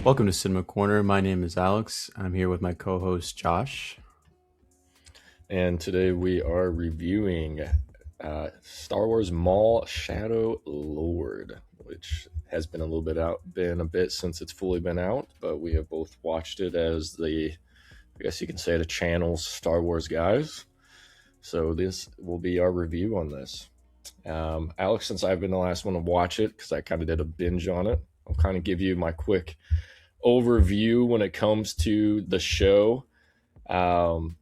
Welcome to Cinema Corner. My name is Alex. I'm here with my co-host Josh. And today we are reviewing Star Wars Maul Shadow Lord, which has been a bit since it's fully been out, but we have both watched it as I guess you can say, the channel's Star Wars guys. So this will be our review on this. Alex, since I've been the last one to watch it, because I kind of did a binge on it, I'll kind of give you my quick overview when it comes to the show. Listen,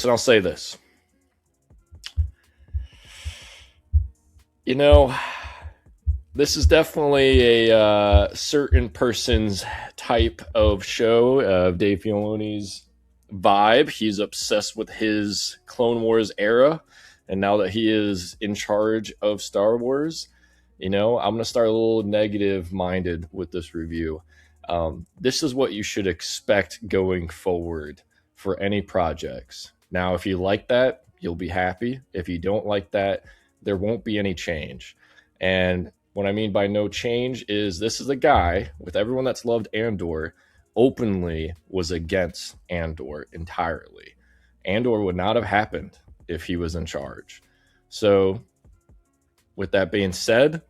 I'll say this. This is definitely a certain person's type of show, Dave Filoni's vibe. He's obsessed with his Clone Wars era, and now that he is in charge of Star Wars, I'm going to start a little negative-minded with this review. This is what you should expect going forward for any projects. Now, if you like that, you'll be happy. If you don't like that, there won't be any change. And what I mean by no change is this is a guy, with everyone that's loved Andor, openly was against Andor entirely. Andor would not have happened if he was in charge. So, with that being said,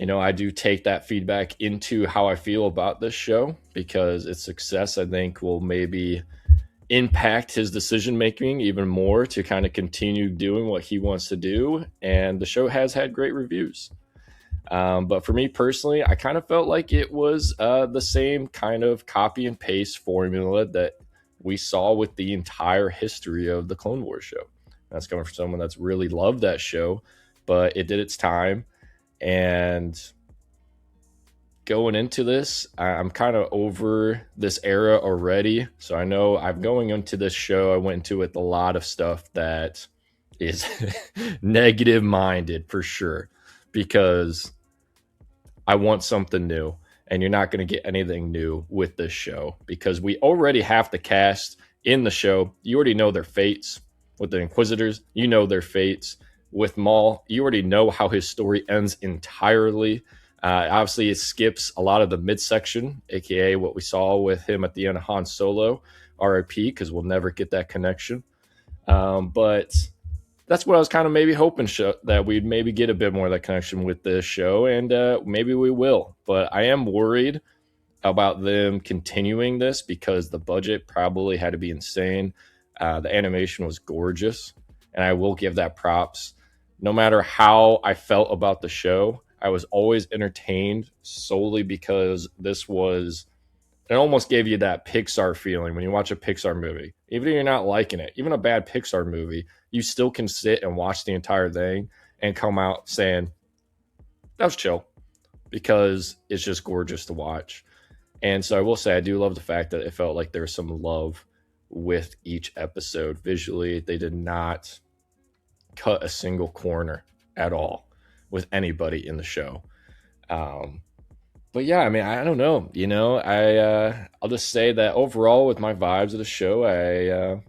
I do take that feedback into how I feel about this show, because its success, I think, will maybe impact his decision making even more to kind of continue doing what he wants to do. And the show has had great reviews. But for me personally, I kind of felt like it was the same kind of copy and paste formula that we saw with the entire history of the Clone Wars show. That's coming from someone that's really loved that show, but it did its time. And going into this, I'm kind of over this era already. So I know I'm going into this show, I went into it with a lot of stuff that is negative minded for sure, because I want something new, and you're not going to get anything new with this show because we already have the cast in the show. You already know their fates. With the Inquisitors, you know their fates. With Maul, you already know how his story ends entirely. Obviously, it skips a lot of the midsection, aka what we saw with him at the end of Han Solo, RIP, because we'll never get that connection. But that's what I was kind of maybe hoping that we'd maybe get a bit more of that connection with this show, and maybe we will. But I am worried about them continuing this because the budget probably had to be insane. The animation was gorgeous, and I will give that props. No matter how I felt about the show, I was always entertained solely because it almost gave you that Pixar feeling when you watch a Pixar movie. Even if you're not liking it, even a bad Pixar movie, you still can sit and watch the entire thing and come out saying, that was chill, because it's just gorgeous to watch. And so I will say, I do love the fact that it felt like there was some love with each episode. Visually, they did not cut a single corner at all with anybody in the show. But yeah, I mean, I don't know. I'll just say that overall, with my vibes of the show, it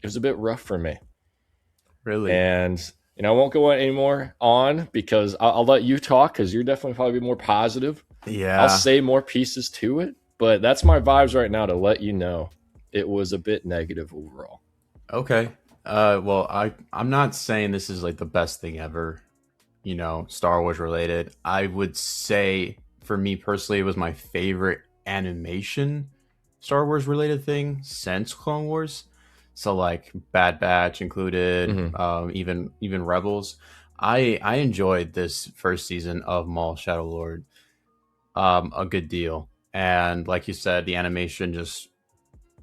was a bit rough for me. Really? And I won't go anymore on because I'll let you talk, because you're definitely probably more positive. Yeah. I'll say more pieces to it, but that's my vibes right now to let you know it was a bit negative overall. Okay. Well, I'm not saying this is like the best thing ever, Star Wars related. I would say, for me personally, it was my favorite animation Star Wars related thing since Clone Wars. So like Bad Batch included, even Rebels. I enjoyed this first season of Maul Shadow Lord a good deal. And like you said, the animation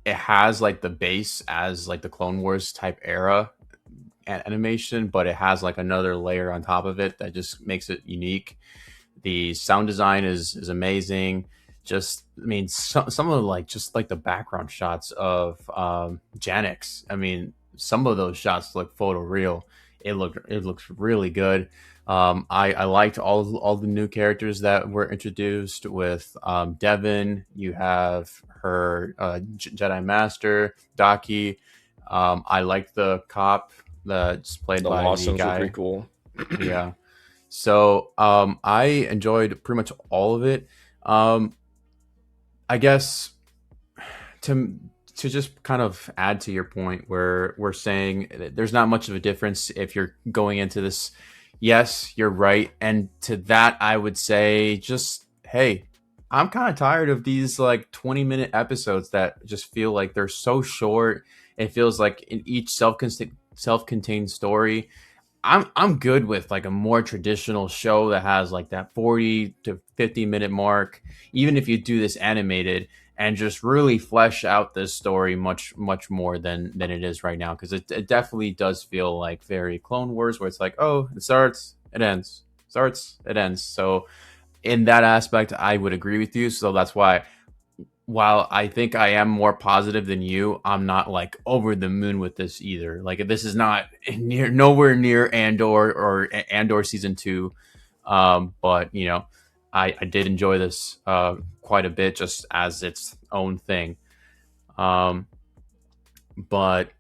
it has like the base as like the Clone Wars type era animation, but it has like another layer on top of it that just makes it unique. The sound design is amazing. Some of the background shots of Janix. I mean, some of those shots look photoreal. It looks really good. I liked all the new characters that were introduced with Devin. You have her Jedi Master Daki. I liked the cop that's played by the guy. Pretty cool. Yeah. So I enjoyed pretty much all of it. I guess to to just kind of add to your point where we're saying there's not much of a difference if you're going into this. Yes, you're right. And to that I would say just hey, I'm kind of tired of these like 20-minute episodes that just feel like they're so short. It feels like in each self-contained story. I'm good with like a more traditional show that has like that 40 to 50-minute mark, even if you do this animated and just really flesh out this story much more than it is right now, because it definitely does feel like very Clone Wars, where it's like, oh, it starts, it ends, starts, it ends. So in that aspect I would agree with you. So that's why, while I think I am more positive than you, I'm not like over the moon with this either. Like this is not nowhere near Andor season 2. But I did enjoy this quite a bit just as its own thing. Um, but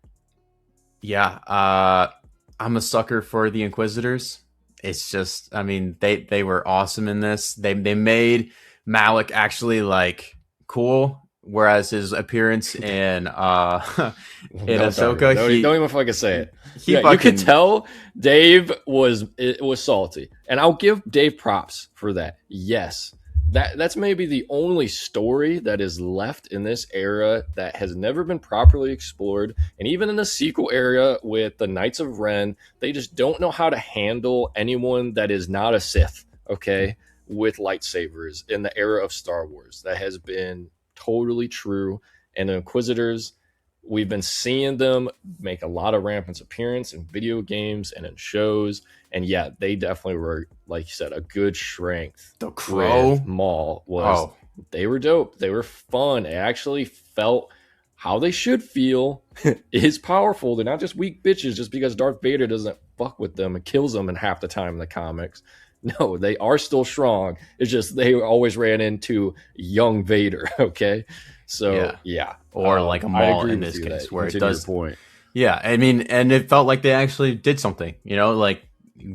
yeah, I'm a sucker for the Inquisitors. It's just, I mean, they were awesome in this. They made Malik actually like cool, whereas his appearance in in Ahsoka, don't even fucking say it. he Yeah, you could fucking tell Dave was salty, and I'll give Dave props for that. Yes, that's maybe the only story that is left in this era that has never been properly explored. And even in the sequel era with the Knights of Ren, they just don't know how to handle anyone that is not a Sith, okay, with lightsabers in the era of Star Wars. That has been totally true. And the Inquisitors, we've been seeing them make a lot of rampant appearance in video games and in shows. And yeah, they definitely were, like you said, a good strength. the Crow Maul was, they were dope. They were fun. It actually felt how they should feel. Is powerful. They're not just weak bitches just because Darth Vader doesn't fuck with them and kills them in half the time in the comics. No, they are still strong. It's just they always ran into young Vader. Okay, so yeah. Or like a Maul in this case, where it does. Point. Yeah, I mean, and it felt like they actually did something. Like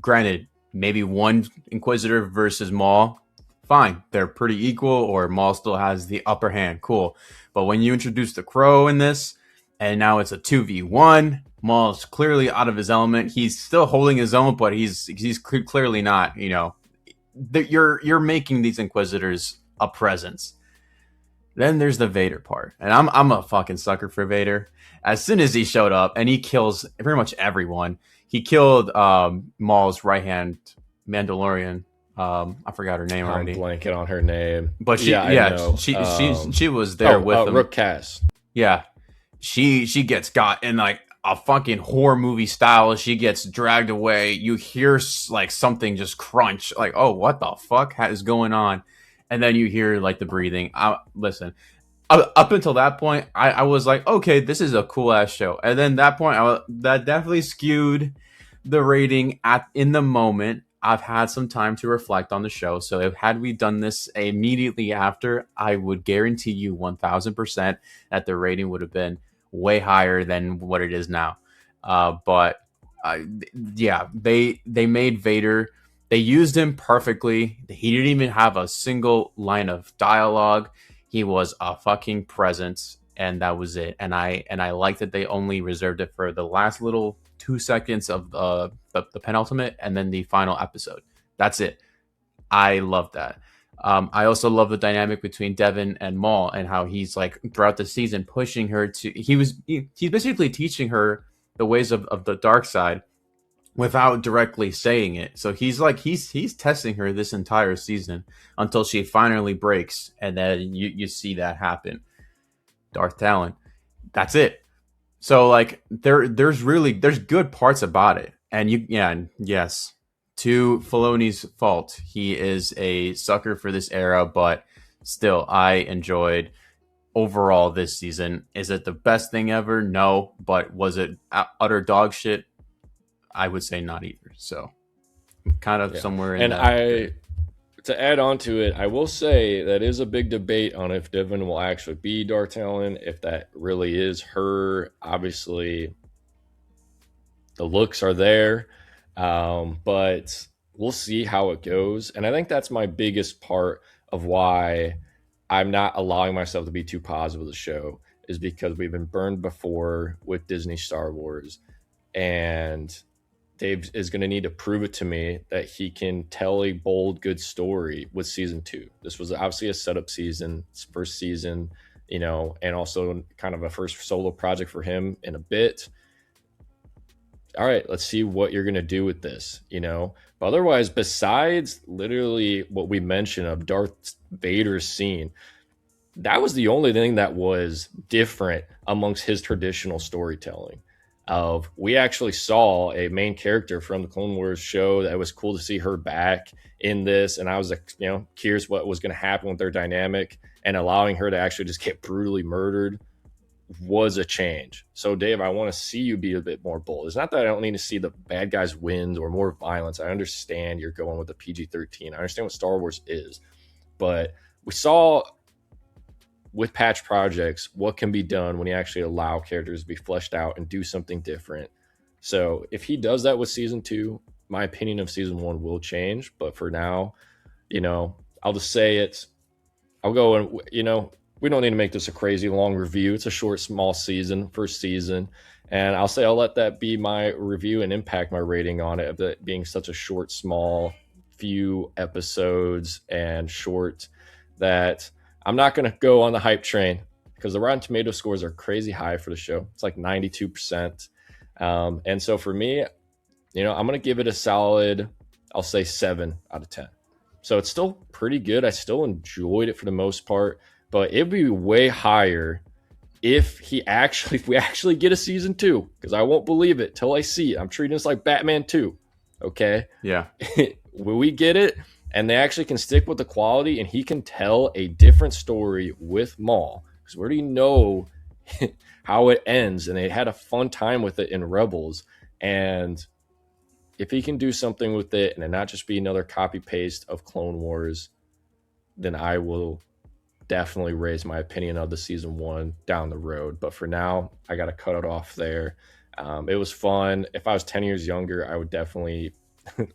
granted, maybe one Inquisitor versus Maul, fine, they're pretty equal, or Maul still has the upper hand, cool. But when you introduce the Crow in this, and now it's a 2v1, Maul's clearly out of his element. He's still holding his own, but he's clearly not. You're making these Inquisitors a presence. Then there's the Vader part, and I'm a fucking sucker for Vader. As soon as he showed up, and he kills pretty much everyone. He killed Maul's right hand Mandalorian. I forgot her name already. I'm blanking on her name, but she was there with him. Rook Cass. Yeah, she gets got in like a fucking horror movie style. She gets dragged away. You hear like something just crunch, like, oh, what the fuck is going on? And then you hear like the breathing. Listen, up until that point, I was like, okay, this is a cool ass show. And then that point, that definitely skewed the rating in the moment. I've had some time to reflect on the show. So had we done this immediately after, I would guarantee you 1000% that the rating would have been way higher than what it is now. But they made Vader. They used him perfectly. He didn't even have a single line of dialogue. He was a fucking presence, and that was it. And I like that they only reserved it for the last little 2 seconds of the penultimate and then the final episode. That's it. I love that. I also love the dynamic between Devin and Maul, and how he's like throughout the season pushing her to. He's basically teaching her the ways of the dark side without directly saying it. So he's testing her this entire season until she finally breaks, and then you see that happen. Darth Talon. That's it. So like there's good parts about it. And yes, to Filoni's fault, he is a sucker for this era, but still I enjoyed overall this season. Is it the best thing ever? No, but was it utter dog shit? I would say not either. So kind of somewhere in that. To add on to it, I will say that is a big debate on if Devin will actually be Darth Talon, if that really is her. Obviously, the looks are there, but we'll see how it goes. And I think that's my biggest part of why I'm not allowing myself to be too positive with the show is because we've been burned before with Disney Star Wars, and Dave is going to need to prove it to me that he can tell a bold, good story with season 2. This was obviously a setup season, it's first season, and also kind of a first solo project for him in a bit. All right, let's see what you're going to do with this, But otherwise, besides literally what we mentioned of Darth Vader's scene, that was the only thing that was different amongst his traditional storytelling. We actually saw a main character from the Clone Wars show that was cool to see her back in this, and I was curious what was going to happen with their dynamic, and allowing her to actually just get brutally murdered was a change. So Dave, I want to see you be a bit more bold. It's not that I don't need to see the bad guys win or more violence. I understand you're going with the PG-13. I understand what Star Wars is, but we saw with patch projects what can be done when you actually allow characters to be fleshed out and do something different. So if he does that with season 2, my opinion of season 1 will change. But for now, I'll just say it. I'll go and, we don't need to make this a crazy long review. It's a short, small season, first season. And I'll say I'll let that be my review and impact my rating on it, of it being such a short, small, few episodes and short, that I'm not going to go on the hype train, because the Rotten Tomato scores are crazy high for the show. It's like 92%. And so for me, I'm going to give it a solid, I'll say 7 out of 10. So it's still pretty good. I still enjoyed it for the most part, but it'd be way higher if we actually get a season 2, because I won't believe it till I see it. I'm treating this like Batman 2. Okay. Yeah. Will we get it? And they actually can stick with the quality, and he can tell a different story with Maul, because we already know how it ends, and they had a fun time with it in Rebels. And if he can do something with it and it not just be another copy paste of Clone Wars, then I will definitely raise my opinion of the season 1 down the road. But for now, I got to cut it off there. It was fun. If I was 10 years younger, I would definitely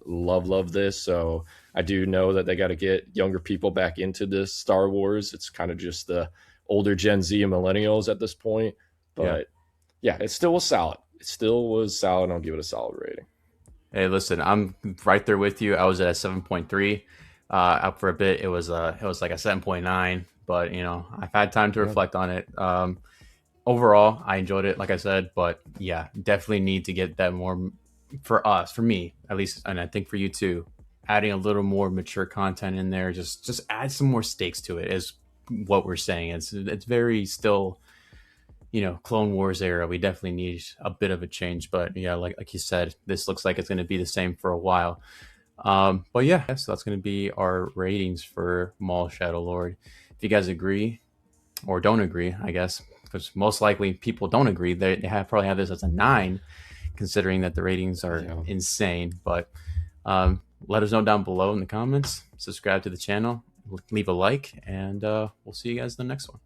love this. So I do know that they got to get younger people back into this Star Wars. It's kind of just the older Gen Z and millennials at this point. But yeah, it still was solid. It still was solid. I'll give it a solid rating. Hey, listen, I'm right there with you. I was at a 7.3. Up for a bit, it was like a 7.9. But I've had time to reflect on it. Overall, I enjoyed it, like I said. But yeah, definitely need to get that more, for me at least, and I think for you too. Adding a little more mature content in there, just add some more stakes to it, is what we're saying. It's very still, Clone Wars era. We definitely need a bit of a change. But yeah, like you said, this looks like it's going to be the same for a while. But yeah, so that's going to be our ratings for Maul Shadow Lord. If you guys agree or don't agree, I guess, because most likely people don't agree, they probably have this as a 9, considering that the ratings are insane. But let us know down below in the comments. Subscribe to the channel, leave a like, and we'll see you guys in the next one.